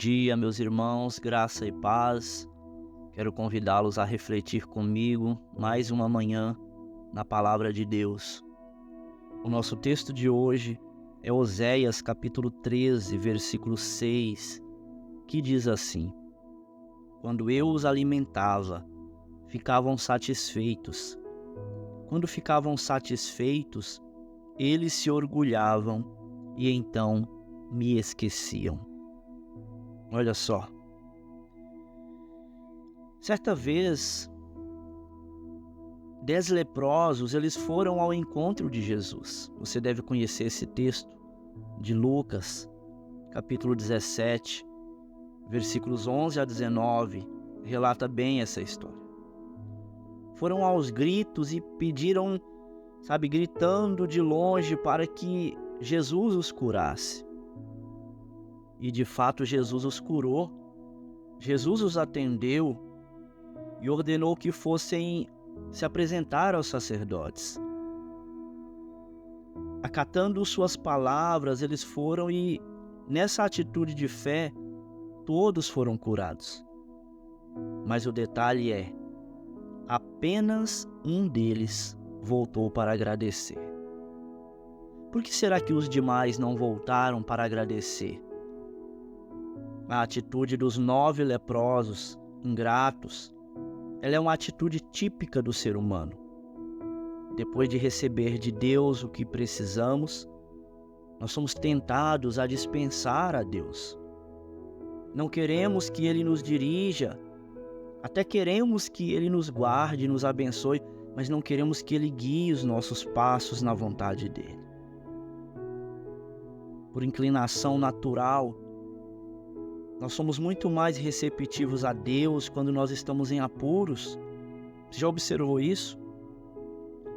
dia, meus irmãos, graça e paz. Quero convidá-los a refletir comigo mais uma manhã na Palavra de Deus. O nosso texto de hoje é Oséias capítulo 13, versículo 6, que diz assim: Quando eu os alimentava, ficavam satisfeitos. Quando ficavam satisfeitos, eles se orgulhavam e então me esqueciam. Olha só. Certa vez, 10 leprosos, eles foram ao encontro de Jesus. Você deve conhecer esse texto de Lucas, capítulo 17, versículos 11 a 19, relata bem essa história. Foram aos gritos e pediram, gritando de longe para que Jesus os curasse. E de fato Jesus os curou, Jesus os atendeu e ordenou que fossem se apresentar aos sacerdotes. Acatando suas palavras, eles foram e, nessa atitude de fé, todos foram curados. Mas o detalhe é, apenas um deles voltou para agradecer. Por que será que os demais não voltaram para agradecer? A atitude dos 9 leprosos, ingratos, ela é uma atitude típica do ser humano. Depois de receber de Deus o que precisamos, nós somos tentados a dispensar a Deus. Não queremos que Ele nos dirija, até queremos que Ele nos guarde, nos abençoe, mas não queremos que Ele guie os nossos passos na vontade dEle. Por inclinação natural, nós somos muito mais receptivos a Deus quando nós estamos em apuros. Você já observou isso?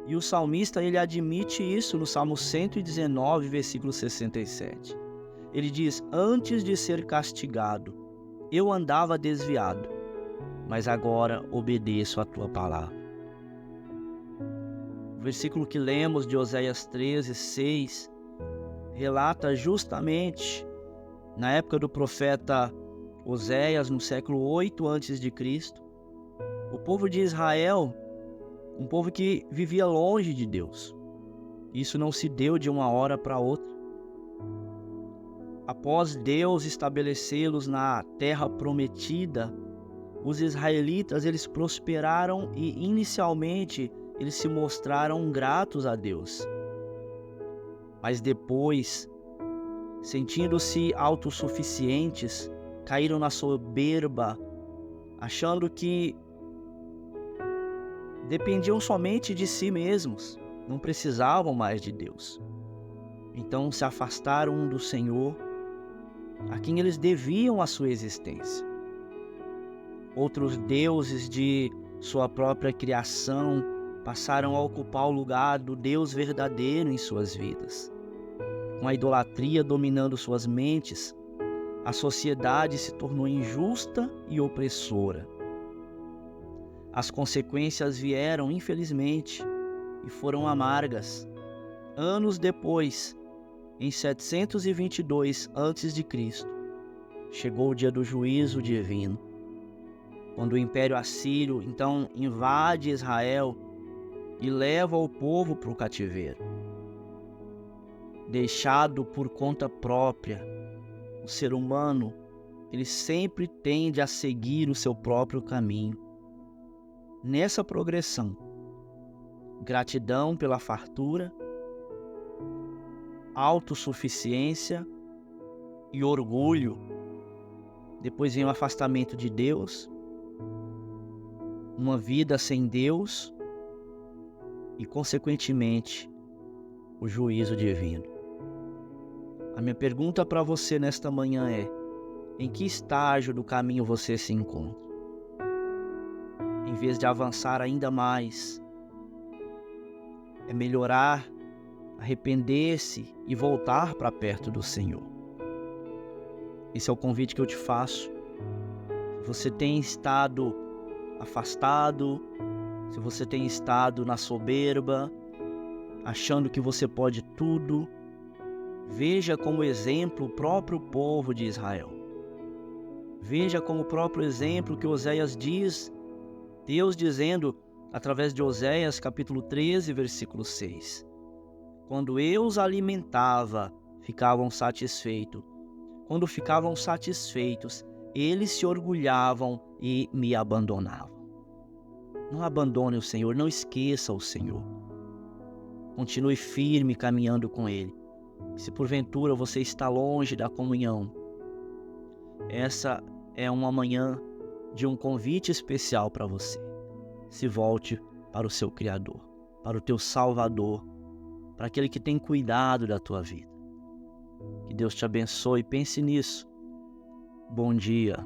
E o salmista, ele admite isso no Salmo 119, versículo 67. Ele diz: Antes de ser castigado, eu andava desviado, mas agora obedeço a tua palavra. O versículo que lemos de Oséias 13, 6, relata justamente na época do profeta Oséias, no século 8 a.C., o povo de Israel, um povo que vivia longe de Deus. Isso não se deu de uma hora para outra. Após Deus estabelecê-los na terra prometida, os israelitas, eles prosperaram e inicialmente eles se mostraram gratos a Deus. Mas depois, sentindo-se autossuficientes, caíram na soberba, achando que dependiam somente de si mesmos, não precisavam mais de Deus. Então se afastaram do Senhor, a quem eles deviam a sua existência. Outros deuses de sua própria criação passaram a ocupar o lugar do Deus verdadeiro em suas vidas. Com a idolatria dominando suas mentes, a sociedade se tornou injusta e opressora. As consequências vieram, infelizmente, e foram amargas. Anos depois, em 722 a.C., chegou o dia do juízo divino, quando o Império Assírio, então, invade Israel e leva o povo para o cativeiro. Deixado por conta própria, o ser humano, ele sempre tende a seguir o seu próprio caminho. Nessa progressão, gratidão pela fartura, autossuficiência e orgulho. Depois vem o afastamento de Deus, uma vida sem Deus e, consequentemente, o juízo divino. A minha pergunta para você nesta manhã é: em que estágio do caminho você se encontra? Em vez de avançar ainda mais, é melhorar, arrepender-se e voltar para perto do Senhor. Esse é o convite que eu te faço. Se você tem estado afastado, se você tem estado na soberba, achando que você pode tudo, veja como exemplo o próprio povo de Israel. Veja como o próprio exemplo que Oséias diz, Deus dizendo através de Oséias capítulo 13, versículo 6. Quando eu os alimentava, ficavam satisfeitos. Quando ficavam satisfeitos, eles se orgulhavam e me abandonavam. Não abandone o Senhor, não esqueça o Senhor. Continue firme caminhando com Ele. Se porventura você está longe da comunhão, essa é uma manhã de um convite especial para você. Se volte para o seu Criador, para o teu Salvador, para aquele que tem cuidado da tua vida. Que Deus te abençoe, pense nisso. Bom dia.